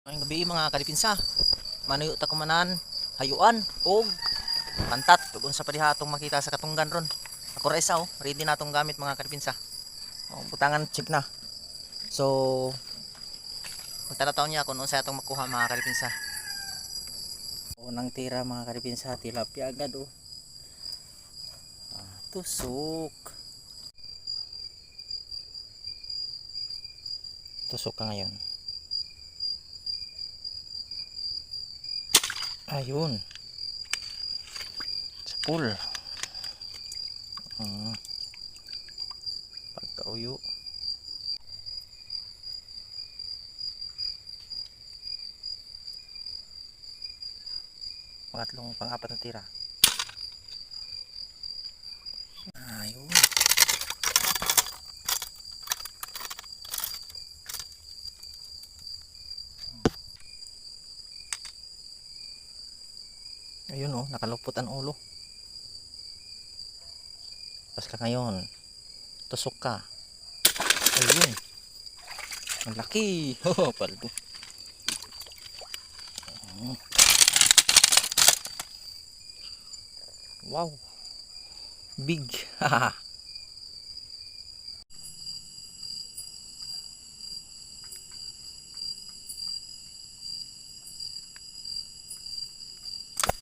Ngayong gabi mga kalipinsa, manuyo ta kumanan, hayuan, og pantat, ug unsa pa diha atong makita sa katunggan ron. Ako ra isa ready na atong gamit mga kalipinsa. Butangan check na. So, magtanataw niya kung unsa atong makuha mga kalipinsa. Unang tira mga kalipinsa, tilapia agad tusok. Tusok ka ngayon. Ayun. Sa pool. Pagkauyo. Pangatlong pang-apat na tira. Ayun. Ayun nakalupot ang ulo. Pas ka ngayon. Tusok ka. Ayun. Ang laki. Paldo. Wow. Big.